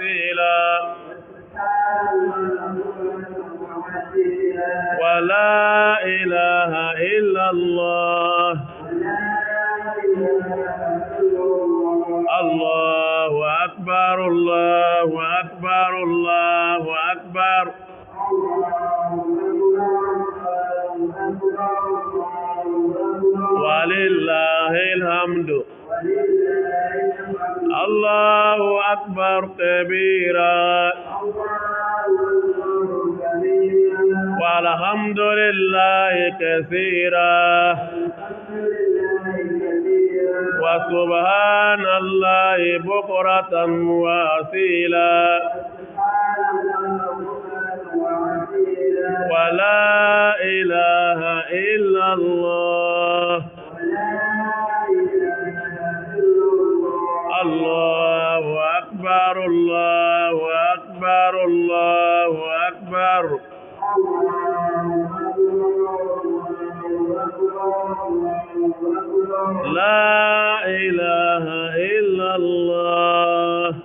وأصيلا ولا إله إلا الله الله أكبر الله أكبر الله أكبر ولله الحمد الله أكبر كبيرا والحمد لله كثيرا وسبحان الله بكرة وأصيلا ولا إله إلا الله الله أكبر الله أكبر الله أكبر لا إله إلا الله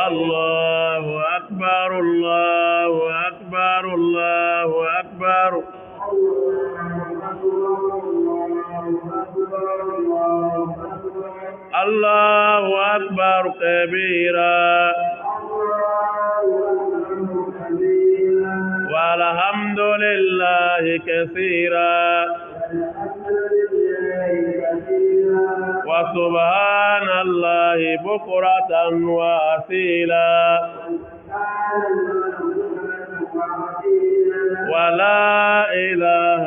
الله أكبر الله أكبر الله أكبر الله أكبر كبيرا والحمد لله كثيرا وسبحان الله بكرة وأصيلا ولا إله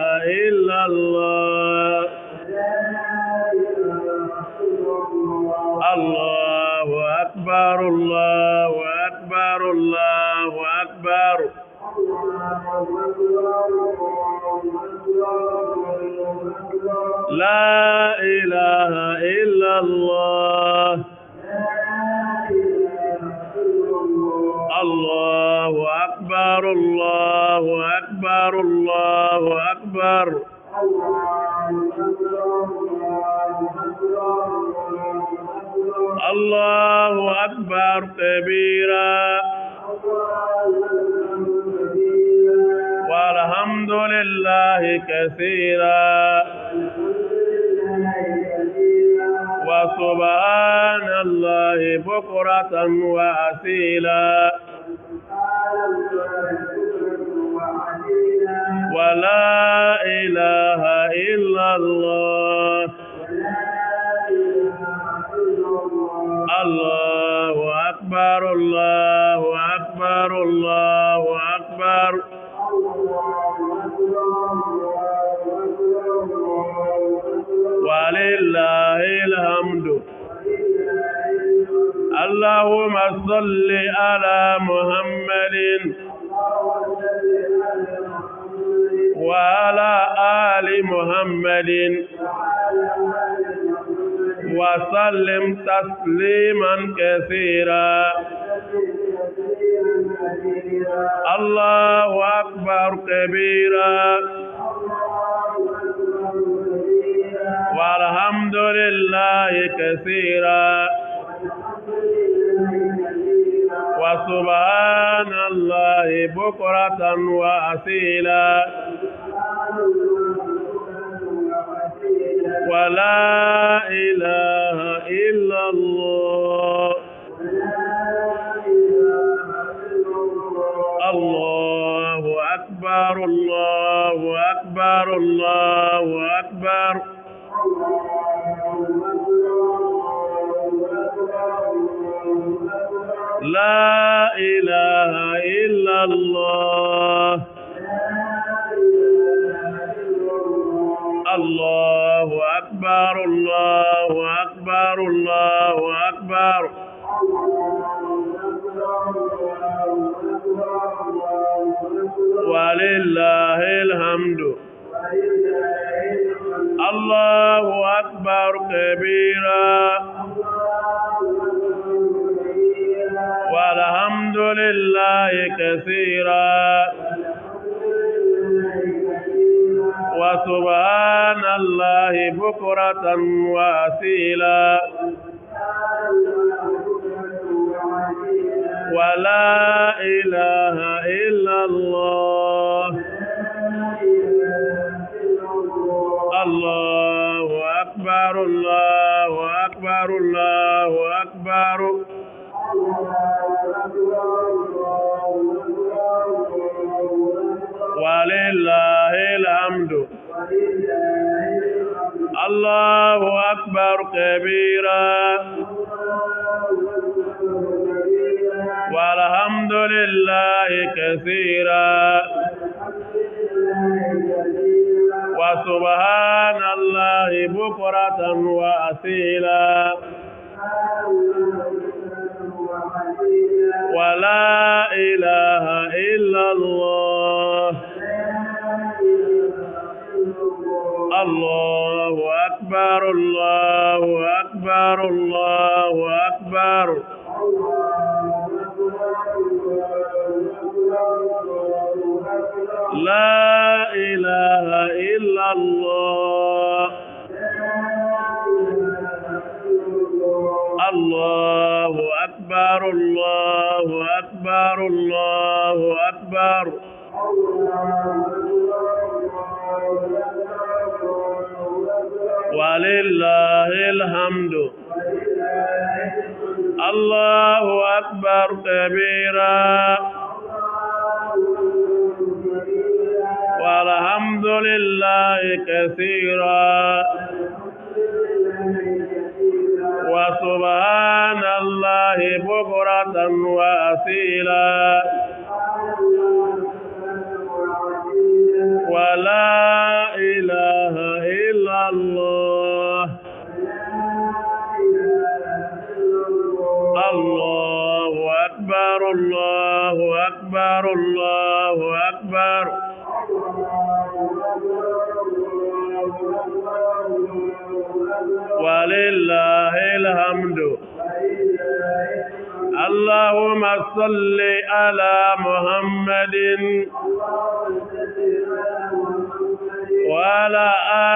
إلا الله الله أكبر الله أكبر الله أكبر لا إله إلا الله الله أكبر الله أكبر الله أكبر الله أكبر كبيرا والحمد لله كثيرا وسبحان الله بكرة وأصيلا ولا إله إلا الله الله أكبر الله أكبر الله أكبر ولله الحمد اللهم صل على محمد وعلى آل محمد وسلم تسليما كثيرا الله أكبر كبيرا والحمد لله كثيرا وسبحان الله بكرة وأصيلا ولا إله إلا الله الله أكبر الله أكبر الله أكبر لا إله إلا الله الله أكبر الله أكبر الله أكبر ولله الحمد الله أكبر كبيرا والحمد لله كثيرا وسبحان الله بكرة وأصيلا أكبر الله أكبر ولله الحمد الله أكبر كبيرا والحمد لله كثيرا وسبحان الله بكرة وأصيلا ولا إله إلا الله الله أكبر الله أكبر الله أكبر لا إله إلا الله الله أكبر الله أكبر الله أكبر ولله الحمد الله أكبر كبيرا والحمد لله كثيرا وسبحان الله بكرة وأصيلا ولا إله إلا الله الله أكبر الله أكبر الله أكبر ولله الحمد اللهم صل على محمد وعلى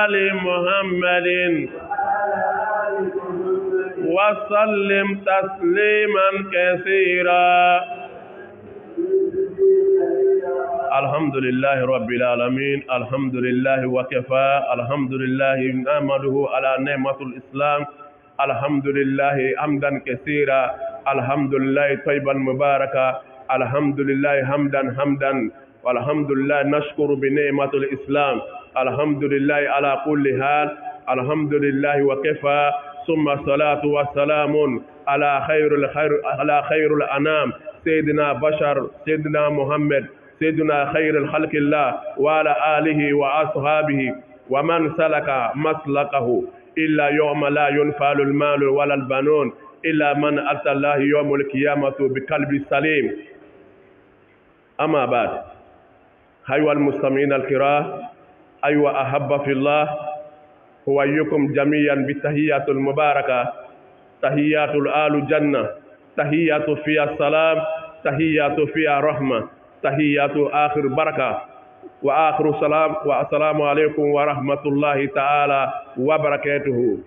آل محمد وسلم تسليما كثيرا الحمد لله رب العالمين الحمد لله وكفى الحمد لله نعمده على نعمة الإسلام الحمد لله حمدا كثيرا الحمد لله طيبا مباركا الحمد لله حمدا والحمد لله نشكر بنعمة الإسلام الحمد لله على كل حال الحمد لله وكفى ثم الصلاة والسلام على خير الأنام سيدنا بشر سيدنا محمد سيدنا خير الخلق الله وعلى آله وأصحابه ومن سلك مسلكه إلا يوم لا ينفع المال ولا البنون إلا من أتى الله يوم القيامة بقلب سليم. أما بعد، أيها المستمعين الكرام، أيها أحبة في الله، أحييكم جميعا بالتحيات المباركة، تحيات آل الجنة، تحيات فيها السلام، تحيات فيها رحمة، تحيات آخر بركة وآخر سلام والسلام عليكم ورحمة الله تعالى وبركاته.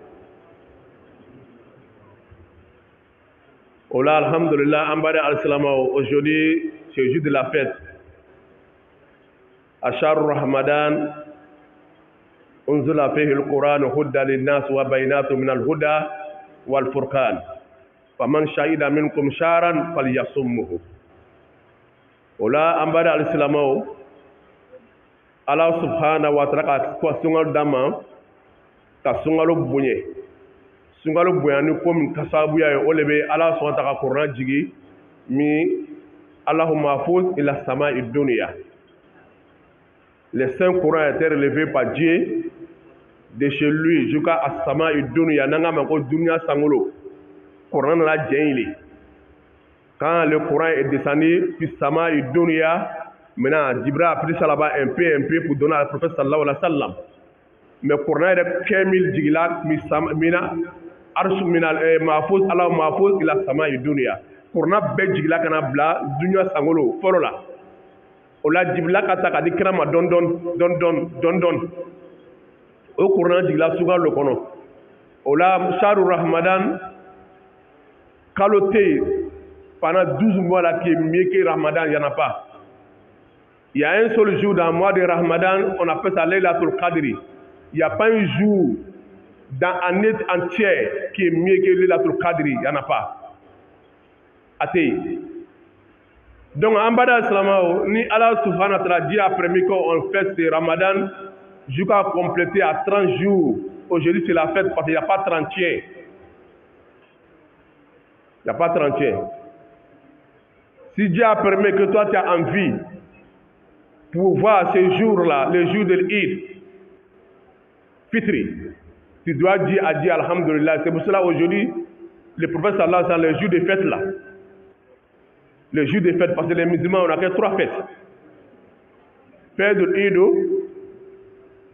Ola, alhamdulillah, ambare al-salam. Aujourd'hui, c'est le jour de la fête. Ashar Ramadan, unzila fihi al-Quran hudan lin-nas wa baynatun min al-huda wal-furqan. Faman shahida minkum shahran falyasumhu. Ola, ambare al-salam. Allah subhanahu wa ta'ala ka sungal dama ka sungalo bunye. Sungalo boyani comme kasabu ya olebe Allah subhanahu wa ta'ala Qur'an jigi mi Allahumma mahfuz ila sama'i dunya. Les saints Qur'an étaient relevés par Dieu de chez lui jusqu'à sama'i dunya nanga mako dunya sangolo. Qur'an la djeli. Quand le Qur'an est descendu puis sama'i dunya, maintenant Jibril a pris ça là-bas un peu pour donner au prophète sallallahu alayhi wa sallam. Mais Qur'an est 15 jigila mina arsu minal mahfuz Allah mahfuz ila sama'i dunya. Qur'an be jigila kana bla dunya sangolo folo la. Ola jibla kata ka dikrama don. O Qur'an jigila suga lo kono. Ola sharu Ramadan kaloté pendant 12 mois là qui est mieux que Ramadan, il n'y en a pas. Il y a un seul jour dans le mois de Ramadan, on appelle ça Laylatul Qadri. Il n'y a pas un jour dans un être entier qui est mieux que Laylatul Qadri, il n'y en a pas. Athée. Donc, en bas d'Islam, ni Allah subhanahu wa ta'ala dit après qu'on fait ce Ramadan jusqu'à compléter à 30 jours. Aujourd'hui, c'est la fête parce qu'il n'y a pas 30 tiers. Il n'y a pas 30 tiers. Si Dieu a permis que toi tu as envie pour voir ces jours-là, les jours de l'Eid, Fitri, tu dois dire à Dieu Alhamdulillah. C'est pour cela aujourd'hui, le prophète sallallahu alayhi wa sallam, les jours de fête là, les jours de fête, parce que les musulmans, on a fait 3 fêtes. Fête de l'Eid,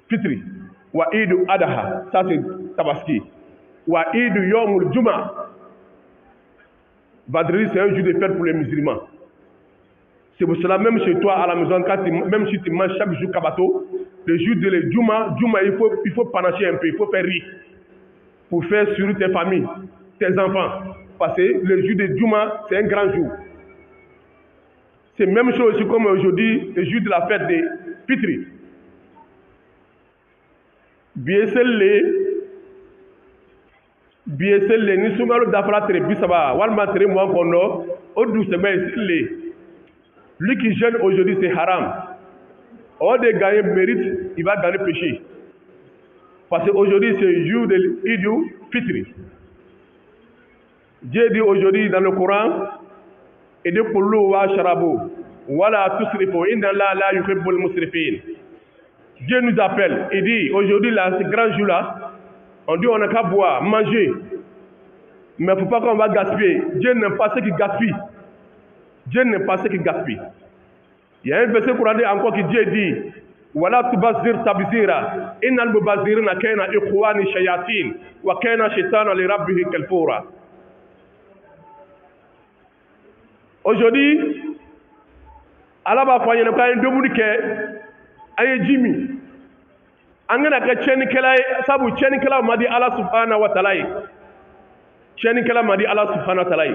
Fitri, wa Eid Adha, ça c'est Tabaski, wa Eid Yom Juma. Badri, c'est un jour de fête pour les musulmans. C'est pour cela, même chez toi, à la maison, même si tu manges chaque jour Kabato, le jour de le Juma, il faut panacher un peu, il faut faire rire. Pour faire sur tes familles, tes enfants. Parce que le jour de Juma, c'est un grand jour. C'est la même chose aussi comme aujourd'hui, le jour de la fête de Fitri. BSL, ni sumalo dafra tere bisaba, walma tere moi kono, odu sebe lui qui jeûne aujourd'hui c'est haram. Au de gagner mérite, il va gagner péché. Parce qu'aujourd'hui c'est le jour de l'Eid Fitri. Dieu dit aujourd'hui dans le Coran, et de kullu wa sharabu, wala tusrifu, inna la yuhibbul musrifin. Dieu nous appelle, il dit aujourd'hui là, ce grand jour là, on dit on n'a qu'à boire, manger. Mais il ne faut pas qu'on va gaspiller. Dieu n'aime pas ceux qui gaspillent. Dieu n'aime pas ceux qui gaspillent. Il y a un verset pour dire encore que Dieu dit Wala tubazir tabzira. Innal mubazirina kana ikhwani shayatin wa kana shaytanu li rabbih kalfura. Aujourd'hui, Allah va faire une campagne de mounique aye Jimmy. Angana ka cheni kala sabu cheni kala madi Allah subhanahu wa ta'ala. Cheni kala madi Allah subhanahu wa ta'ala.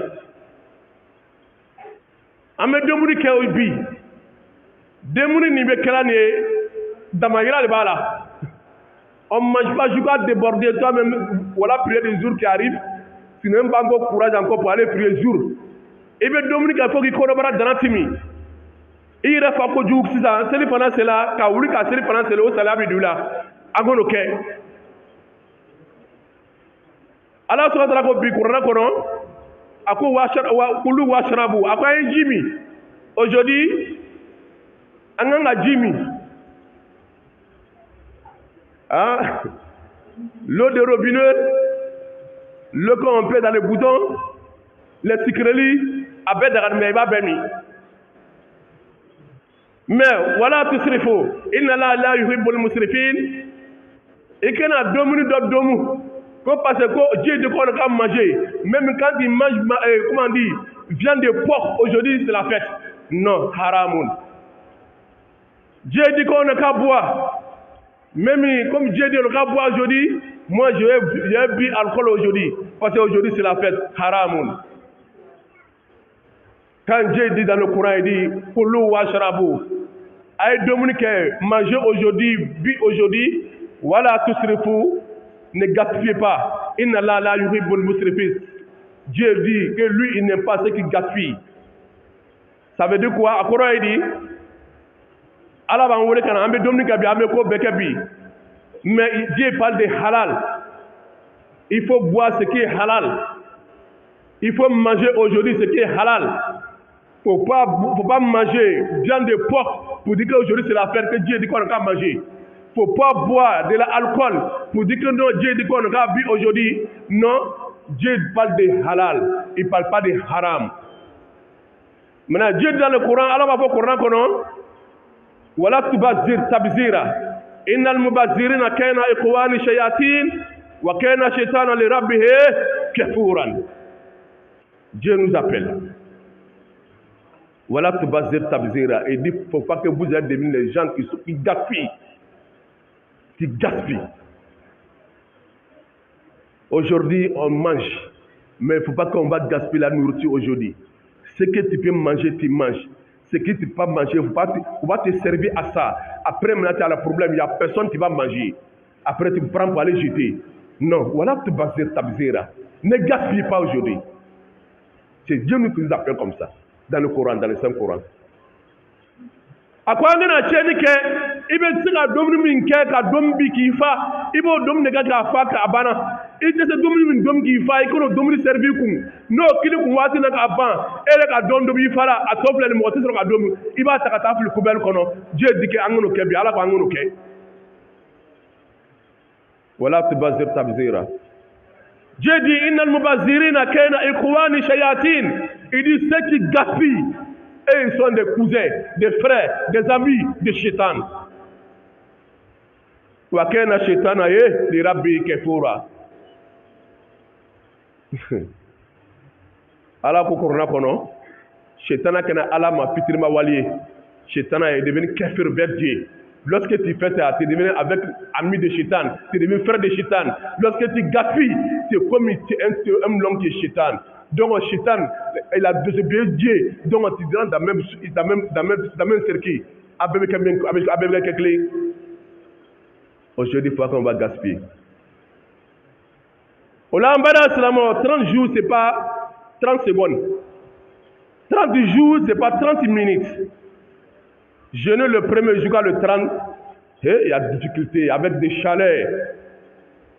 Ame de mounique obi. De mouni ni be kala ne damayira le bala. On mange pas jusqu'à déborder toi-même. Voilà prier des jours qui arrivent. Tu n'as pas encore courage encore pour aller prier jour. Et bien Dominique il faut qu'il collabore dans la timi. Il a fait que Dieu ça, c'est le pendant cela, quand vous le cassez pendant cela, au salaire de là, à mon ok. Alors sur la copie courant courant, à quoi Kulu Washrabu, à quoi un Jimmy. Aujourd'hui, un Jimmy. Ah, l'eau de robinet, le qu'on peut dans les boutons, les secrets, avec des radmeba béni. Mais voilà tout ce qu'il faut. Inna la yuhibbul musrifin. Et qu'il y a 2 minutes d'homme. Parce que Dieu dit qu'on a manger. Même quand il mange, comment on dit, viande de porc, aujourd'hui c'est la fête. Non, haramoun. Dieu dit qu'on a qu'à boire. Même comme Dieu dit qu'on a qu'à boire aujourd'hui, moi j'ai bu alcool aujourd'hui. Parce qu'aujourd'hui c'est la fête. Haramoun. Quand Dieu dit dans le Coran, il dit Kulu washrabu. Aïe Dominique, mangez aujourd'hui, bu aujourd'hui, voilà tout ce qu'il faut, ne gaspillez pas. Inna la yuhibbul musrifin. Dieu dit que lui, il n'aime pas ceux qui gaspillent. Ça veut dire quoi? À Coran, il dit Allah va envoyer quand on Dominique a bien ko bekebi. Mais Dieu parle de halal. Il faut boire ce qui est halal. Il faut manger aujourd'hui ce qui est halal. Faut pas manger viande de porc pour dire qu'aujourd'hui c'est la fête que Dieu dit qu'on a qu'à manger. Faut pas boire de l'alcool pour dire que non, Dieu dit qu'on a qu'à boire aujourd'hui. Non, Dieu parle de halal, il parle pas de haram. Maintenant, Dieu dit dans le Coran, Allah va voir le Coran qu'on Wala tubazir tabzira. Innal mubazirina kana ikhwani shayatin wa kana shaytanu li rabbih kafuran. Dieu nous appelle. Voilà tout bazir tabzira. Et dit, il ne faut pas que vous ayez des gens qui gaspillent. Qui gaspillent. Aujourd'hui, on mange. Mais il ne faut pas qu'on va gaspiller la nourriture aujourd'hui. Ce que tu peux manger, tu manges. Ce que tu ne peux pas manger, on va te servir à ça. Après, maintenant, tu as le problème, il n'y a personne qui va manger. Après, tu prends pour aller jeter. Non, voilà tabzira. Ne gaspille pas aujourd'hui. C'est Dieu qui nous appelle comme ça, dans le Coran, dans le Saint-Coran. Akwa ngana cheni ke ibe tsika domni min ke ka dombi ki fa ibo domne ga fa ka abana ite se domni min dom ki fa ikono domni servi kum no kili kum wati na ka ban ele ka don dobi fara atofle ni moti so ka domi iba ta ka tafli kubel kono je dike angono ke bi ala ko angono ke wala tubazir tabzira je di innal mubazzirina kana ikhwani shayatin idi ceux qui gaspillent. Et ils sont des cousins, des frères, des amis de Shaitan. Wa kana shaitana li rabbi kafura. Ala ko korona kono, Shaitana kana ala ma pitrima walié. Shaitana est devenu kafir vers Dieu. Lorsque tu fais ça, tu deviens avec ami de Shaitan, tu deviens frère de Shaitan. Lorsque tu gaspilles, c'est comme un l'homme qui est Shaitan. Donc, Shaitan, il a désobéi Dieu. Donc, tu rentres dans le même circuit. Avec quelqu'un. Aujourd'hui, il faut qu'on va gaspiller. Au lambada, 30 jours, ce n'est pas 30 secondes. 30 jours, ce n'est pas 30 minutes. Jeûner le premier jour, le 30, il y a des difficultés avec des chaleurs.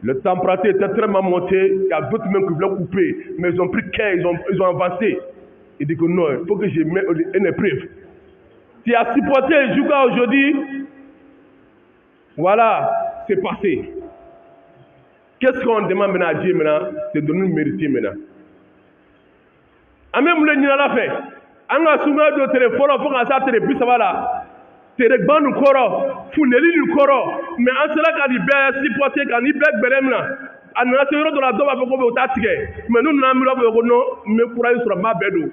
Le température était tellement montée, il y a d'autres même qui voulaient couper, mais ils ont pris care, ils ont avancé. Ils disent que non, il faut que je mette une épreuve. Tu as supporté jusqu'à aujourd'hui, voilà, c'est passé. Qu'est-ce qu'on demande maintenant à Dieu maintenant? C'est de nous mériter maintenant. Même le Nina fait. On a souvent de téléphone, il faut qu'on s'attende plus ça va là. Teregban nu koro, funeli nu koro, mais en cela quand il baisse, si porté quand il baisse beremna, en a se de la doba faut ko tatige, mais nous na miro ko no me courage sur ma bedo.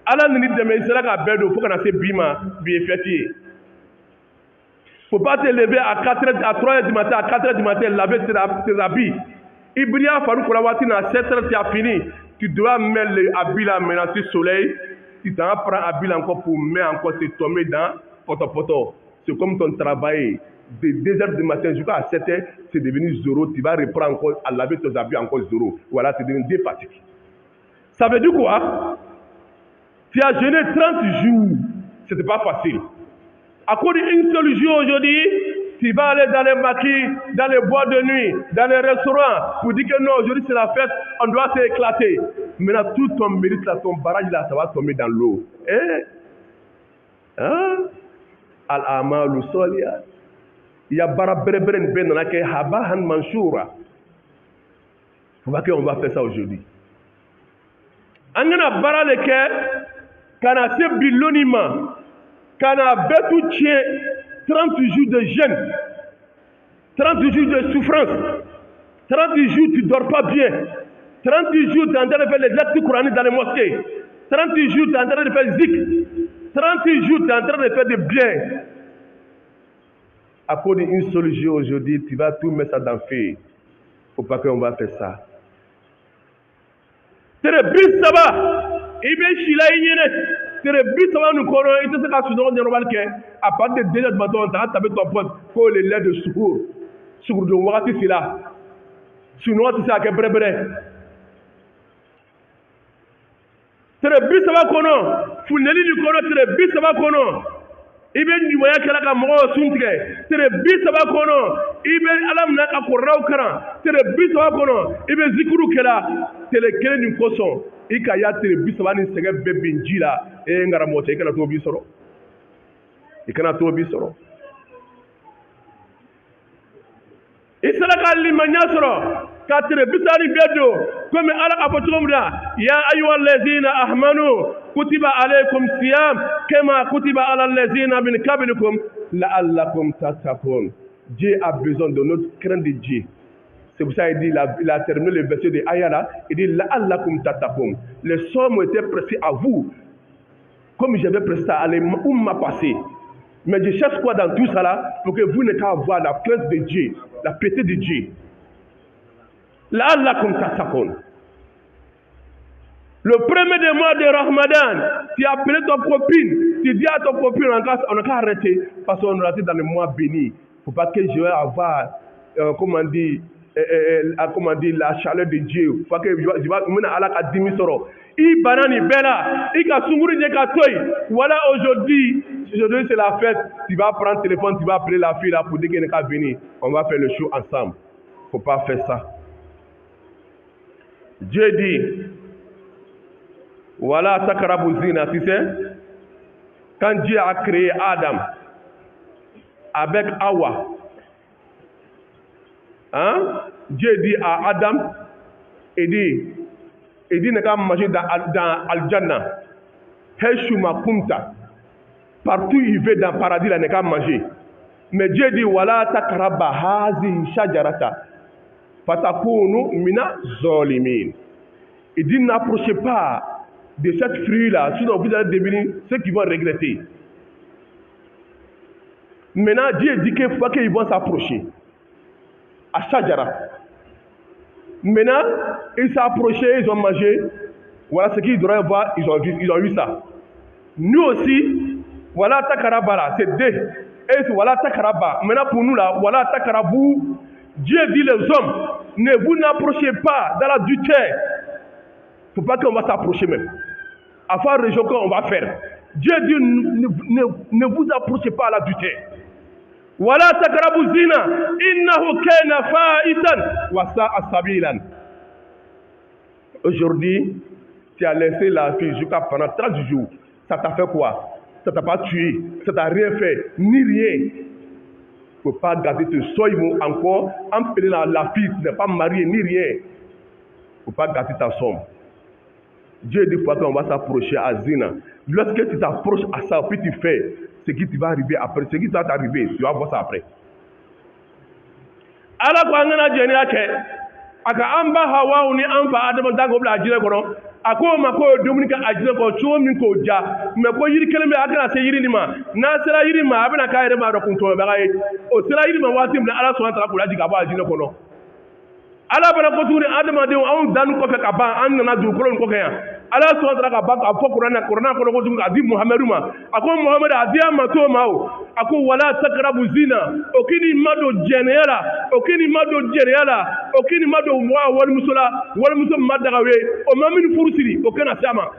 Ala ni de me cela ka bedo faut qu'on a se bima bi effectué. Faut pas te lever à 4h à 3h du matin, à 4h du matin laver tes habits. Ibria faru ko la watine à 7h tu as fini. Tu dois mettre les habits là maintenant sur le soleil. Tu t'en prends habits là encore pour mettre encore se tomber dans poto. C'est comme ton travail de 2h du matin jusqu'à 7h, c'est devenu 0. Tu vas reprendre encore à laver tes habits encore 0. Voilà, c'est devenu défatigue. Ça veut dire quoi? Tu as jeûné 30 jours. Ce n'était pas facile. À cause d'une seule jour aujourd'hui, tu vas aller dans les maquis, dans les boîtes de nuit, dans les restaurants, pour dire que non, aujourd'hui c'est la fête, on doit s'éclater. Maintenant, tout ton mérite, là, ton barrage, là, ça va tomber dans l'eau. Al-amalu soliya. Il y a baraberen ben nake habahan mansoura. Faut pas qu'on va faire ça aujourd'hui. Angana baraleke kana se bilonima kana betu tien 30 jours de jeûne, 30 jours de souffrance, 30 jours tu dors pas bien, 30 jours tu es en train de faire les actes coraniques dans les mosquées, 30 jours tu es en train de faire zikr, 30 jours, tu es en train de faire des biens. À cause d'une seule jour aujourd'hui, tu vas tout mettre ça dans le feu. Il ne faut pas qu'on va faire ça. C'est le but, ça va. Il va chiler. C'est le but, ça va nous connaître. Il te sait qu'à ce moment normal à partir de 2h du matin, on t'a tapé ton pote pour les lait de secours. Secours de Wati, c'est là. Sinon, tu sais à quel bré. C'est le but, ça va connaître. Funeli du connaître, c'est le but, ça va connaître. Ibe ni waya kala ka mo suntige tere bi saba kono ibe alam na ka koraw karan tere bi saba kono ibe zikuru kala tere kele ni koson ikaya tere bi saba ni sege be binjila e ngara mo te kana to bi soro ikana to bi soro isala ka limanya soro ka tere bi sari bedo comme ala ka potumda ya ayyuhal ladzina ahmanu kutiba alaykum siyam kama kutiba ala allazina min qablikum la'allakum tattaqun. Dieu a besoin de notre crainte de Dieu. C'est pour ça qu'il il a terminé le verset de Ayala. Il dit la'allakum tattaqun. Les sommes étaient pressés à vous, comme j'avais pressé à l'umma passé. Mais je cherche quoi dans tout ça là pour que vous n'ayez qu'à avoir la crainte de Dieu, la piété de Dieu. La'allakum tattaqun. Le premier des mois de Ramadan, tu as appelé ton copine, tu dis à ton copine, on n'a qu'à arrêter, parce qu'on est dans le mois béni. Il ne faut pas que je vais avoir, comment on dit, comment dire, la chaleur de Dieu. Faut que je vais mener à la dimisoro. I banani bella, i ka sunguri de ka toy. Voilà aujourd'hui c'est la fête. Tu vas prendre le téléphone, tu vas appeler la fille là pour dire qu'elle n'est venir. On va faire le show ensemble. Faut pas faire ça. Dieu dit, voilà takarabuzina, tu sais, quand Dieu a créé Adam avec Hawa, hein? Dieu dit à Adam, il dit ne pas manger dans Al-Jannah. Heshuma Kumta. Partout il veut dans le paradis, il ne pas manger. Mais Dieu dit, voilà takaraba hazi shajarata. Fatakunu mina zolimin. Il dit, n'approchez pas de cette fruit-là, sinon vous allez devenir ceux qui vont regretter. Maintenant, Dieu dit qu'il faut qu'ils vont s'approcher. À Shajara. Maintenant, ils s'approchaient, ils ont mangé. Voilà ce qu'ils devraient voir, ils ont vu ça. Nous aussi, voilà Takarabara, c'est deux. Et voilà Takaraba. Maintenant pour nous là, voilà Takarabou. Dieu dit les hommes, ne vous n'approchez pas dans l'adultère. Il ne faut pas qu'on va s'approcher même. Afin de région qu'on va faire. Dieu dit, ne vous approchez pas à l'adultère. Voilà Takarabou zina, innahu kana fa'isan wa sa'a sabilan. Aujourd'hui, tu as laissé la fille jusqu'à pendant 30 jours. Ça t'a fait quoi? Ça t'a pas tué, ça t'a rien fait, ni rien. Il ne faut pas garder tes soins encore, empeler la fille qui n'est pas mariée, ni rien. Il ne faut pas garder ta somme. Dieu dit qu'on va s'approcher à Zina. Lorsque tu t'approches à ça, puis tu fais ce qui va arriver après, ce qui va t'arriver, tu vas voir ça après. Alors, quand on a dit aka amba hawa ni amba adama dago bla ajire kono ako mako dominika ajire ko cho min ko ja me ko yiri kelme akana se yiri ni ma na sera yiri ma abena ka yere ma do kunto be gaye o sera yiri ma wati mna ala subhanahu wa ta'ala ko laji ka ba ajire kono ala bana ko turi adama de on danu ko fe ka ba an na du ko ko kaya ala subhanahu wa ta'ala ka ba ka fo qur'ana ko ko dum adi muhammadu ma ako muhammadu adi ma to mawo ako wala takrabu zina okini mado jenera okini mado jenera okini mado wa wal musula wal musum madagawe o mamin fursiri okena sama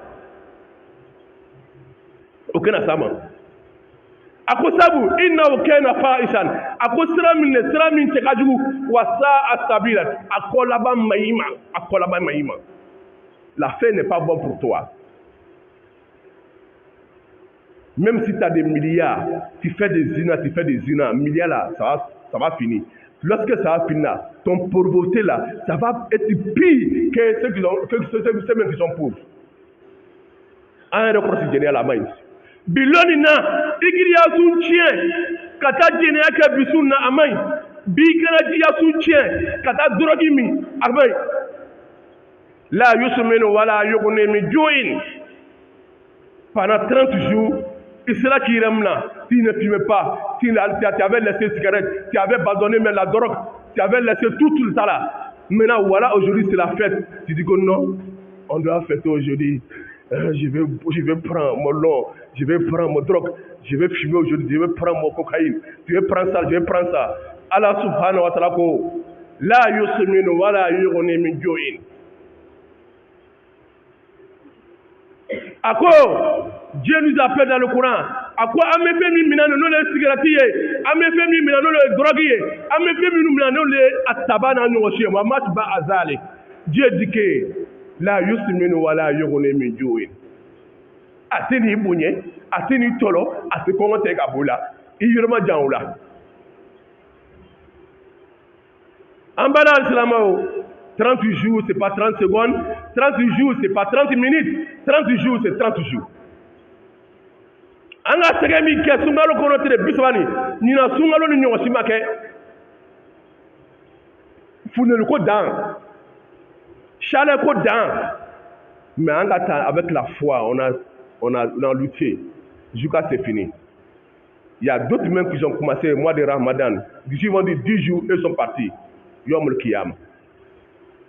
ako sabu innahu kana fa'isan ako siramin te kajugu wa sa'a sabila akola ba mayima la fin n'est pas bonne pour toi. Même si tu as des milliards, tu fais des zinas, milliards là, ça va finir. Lorsque ça va finir là, ton pauvreté là, ça va être pire que ceux même qui sont pauvres. Un record c'est génial à la main. Bilonina, igiriya sun chien, kata génial que bisuna à main. Bigana dia sun chien, kata drogimi à main. La yusumenu wala yugune mi join. Pendant 30 jours, il sera qui remna. Tu ne fumais pas, tu avais laissé la cigarette, tu avais abandonné même la drogue, tu avais laissé tout le temps là. Maintenant, voilà, aujourd'hui c'est la fête. Tu dis que non, on doit fêter aujourd'hui. Je vais prendre mon long, je vais prendre mon drogue, je vais fumer aujourd'hui, je vais prendre mon cocaïne, je vais prendre ça, je vais prendre ça. Allah subhanahu wa ta'ala ko, la yusminu wala yughni min ju'in. À quoi Dieu nous appelle dans le Coran? À quoi ame fait mi minano no le cigarette ame fait mi minano le drogue ame fait mi minano le atabana no che wa matba azali. Dieu dit que la yusminu wala yughni min ju'in. Ateni bunye, ateni tolo, ate ko te ka bola. Iyurma janula. Ambala islamao 30 jours, c'est pas 30 secondes. 30 jours, c'est pas 30 minutes. 30 jours, c'est 30 jours. Anga segemi ke sungalo kono tere biswani. Nina sungalo ni nyo simake. Funelu ko dan. Chale ko dan. Mais avec la foi, on a lutté. Jusqu'à c'est fini. Il y a d'autres même qui ont commencé le mois de Ramadan. Ils vont dire 10 jours, eux sont partis. Yom al-Qiyam.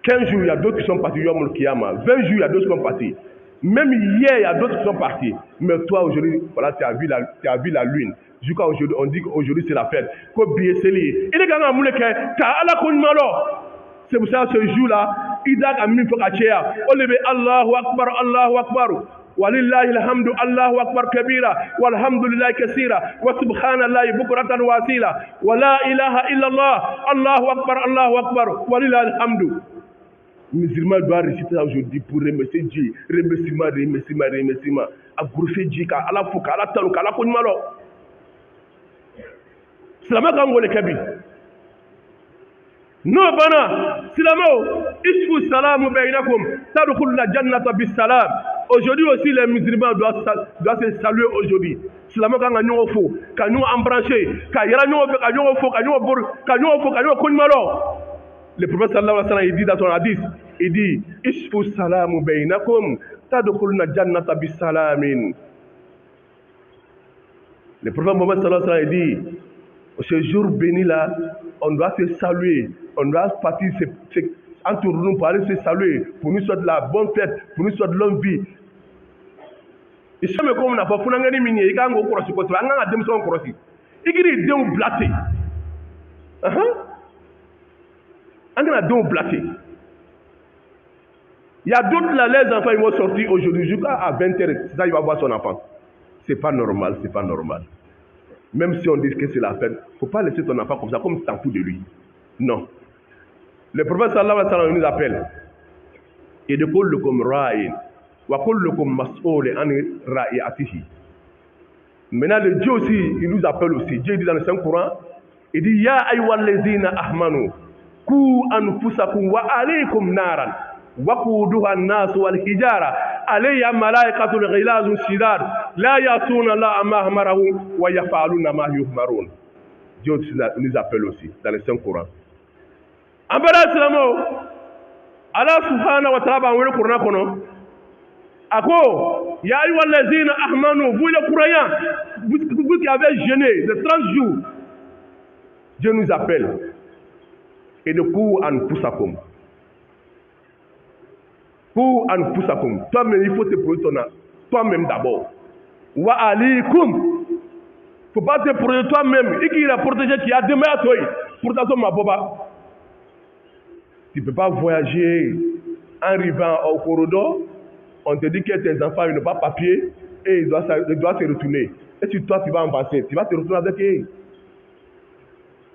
15 jours, il y a d'autres qui sont partis, Yom al-Qiyama. 20 jours, il y a d'autres qui sont partis. Même hier, il y a d'autres qui sont partis. Mais toi, aujourd'hui, voilà, tu as vu la lune. Jusqu'à aujourd'hui, on dit qu'aujourd'hui, c'est la fête. Il est quand même à Mouleke, tu as à la Kounmalo. C'est pour ça que ce jour-là, il a mis Fokachea. On levé Allahu Akbar, Allahu Akbar. Walillahi alhamdu, Allahu Akbar kabira. Walhamdulillahi kassira. Wa subhanallahi bukratan wasila. Wa la ilaha illallah. Allahu Akbar, Allahu Akbar. Walillahi alhamdu. Musulman doit réciter ça aujourd'hui pour remercier Dieu. Remerciement. A gourfer Dieu, à la fouka, à la talouka, à la konimalo. Silama kangole kabi. No bana, silamo, isfu salamu bainakum, tadkhulul jannata bis salam. Aujourd'hui aussi les musulmans doivent se saluer aujourd'hui. Silama kanga nyongo fo, ka nyongo embranché, ka yara nyongo ka nyongo fo, ka nyongo bor, ka nyongo konimalo. Le prophète sallallahu alayhi wa sallam, il dit dans son hadith, il dit, isfu salamu bainakum, tadkhulul jannata bis salamin. Le prophète Mohammed sallallahu alayhi wa sallam, il dit, ce jour béni là, on doit se saluer, on doit partir entre nous pour aller se saluer, pour nous soit de la bonne fête, pour nous soit de longue vie. Et si on a pas fait un mini, il y a un gros cross, il y a un démission cross. Il y a des gens blatés. Il y a des gens blatés. Il y a d'autres là, les enfants, ils vont sortir aujourd'hui jusqu'à 20h, c'est ça, il va voir son enfant. C'est pas normal, c'est pas normal. Même si on dit que c'est la peine, il ne faut pas laisser ton enfant comme ça, comme tu t'en fous de lui. Non. Le prophète sallallahu alayhi wa sallam nous appelle. Et de kullukum ra'in, wa kullukum mas'ul an ra'iyatihi. Maintenant, le Dieu aussi, il nous appelle aussi. Dieu dit dans le Saint-Coran, il dit, Ya ayyuhallazina ahmanu, ku anfusakum wa alaykum naran, wa quduha an-nas wal hijara, alayha malaikatul ghilazun shidad, la yasuna la ma amarahu wa yafaluna ma yuhmarun. Dieu nous appelle aussi dans le Saint-Coran. Ambara islamo, Allah subhanahu wa ta'ala dans le Coran kono. Ako, ya ayyuhallazina ahmanu, vous les croyants, vous qui avez jeûné de 30 jours, Dieu nous appelle. Et de coup anfusakum. Pour anfusakum. Toi-même, il faut te protéger toi-même d'abord. Wa alikum. Il ne faut pas te protéger toi-même. Et qui a protégé qui a demain à toi. Protection ma boba. Tu ne peux pas voyager en arrivant au corridor. On te dit que tes enfants n'ont pas papier et ils doivent se retourner. Et si toi tu vas en passer, tu vas te retourner avec eux.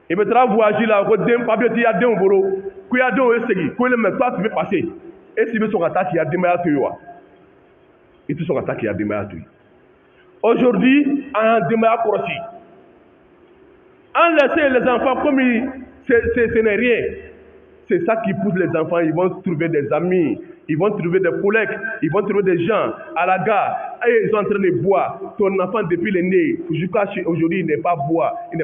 Et maintenant voyager là, papier tu as deux boulot, tu as deux essais, toi tu veux passer. Et si vous sont attaqués, il y a des meilleurs tuyaux. Et tous sont attaqués, il y a des meilleurs tuyaux. Aujourd'hui, en démocratie, en laissant les enfants comme ce n'est rien. C'est ça qui pousse les enfants. Ils vont trouver des amis, ils vont trouver des collègues, ils vont trouver des gens à la gare. Et ils sont en train de boire. Ton enfant, depuis le nez, jusqu'à aujourd'hui, il n'est pas boire. Il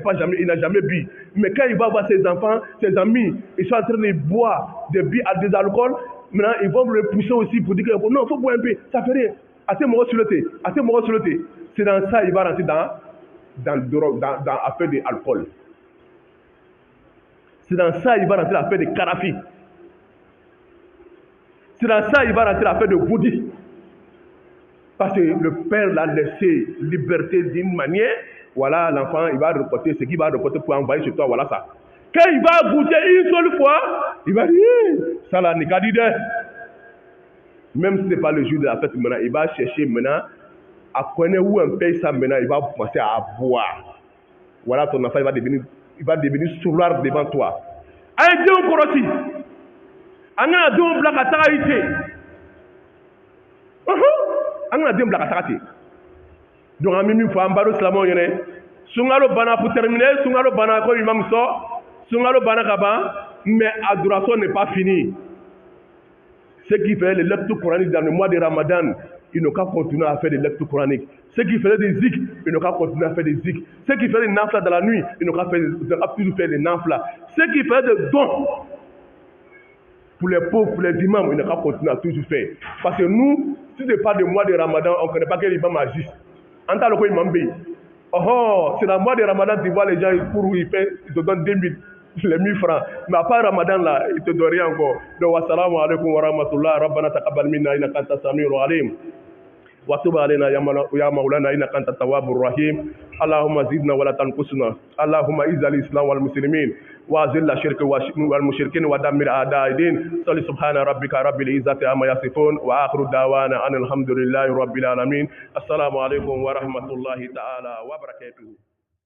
n'a jamais bu. Mais quand il va voir ses enfants, ses amis, ils sont en train de boire des alcools. Maintenant, ils vont le pousser aussi pour dire que non, il faut boire un peu. Ça fait rien. Attends-moi sur le thé. Attends-moi sur le thé. C'est dans ça qu'il va rentrer dans l'affaire de l'alcool. C'est dans ça qu'il va rentrer l'affaire de carafi. C'est dans ça qu'il va rentrer l'affaire de bouddhi. Parce que le père l'a laissé liberté d'une manière. Voilà, l'enfant, il va reporter ce qu'il va reporter pour envoyer chez toi. Voilà ça. Quand il va goûter une seule fois, il va dire, ça là, n'est qu'à dire. Même si ce n'est pas le jour de la fête maintenant, il va chercher maintenant à connaître où on paye ça maintenant, il va commencer à boire. Voilà, ton enfant, il va devenir sourd devant toi. Un Dieu encore aussi. Un a deux blagues à taïté. Un a deux blagues à taïté. Donc, à minuit, il faut un barreau slamon. Sungalo bana pour terminer, Sungalo bana quand il m'a mis ça. Sungalo Banakaba, mais adoration n'est pas finie. Ceux qui faisaient les lectures coraniques dans le mois de Ramadan, ils n'ont qu'à continuer à faire des lectures coraniques. Ceux qui faisaient des zikr, ils n'ont qu'à continuer à faire des zikr. Ceux qui faisaient des nafla dans la nuit, ils n'ont qu'à toujours faire des nafla. Ceux qui faisaient des dons pour les pauvres, pour les imams, ils n'ont qu'à continuer à toujours faire. Parce que nous, si ce n'est pas le mois de Ramadan, on ne connaît pas quel imam agisse. En tant que imam bé. Oh, c'est dans le mois de Ramadan, tu vois les gens, ils te donnent 2000. Les 1000 francs. Mais à part Ramadan là, il te donne rien encore. Donc, wassalamu alaikum wa rahmatullah. Rabbana taqabbal minna innaka anta samiul alim. Wa tub alaina ya maulana innaka anta tawwabur rahim. اللهم زدنا ولا تنقصنا. اللهم اعز الإسلام والمسلمين وأذل الشرك والمشركين ودمر أعداء الدين. صل سبحان ربك رب العزة عما يصفون وآخر دعوانا أن الحمد لله رب العالمين. السلام عليكم ورحمة الله تعالى وبركاته.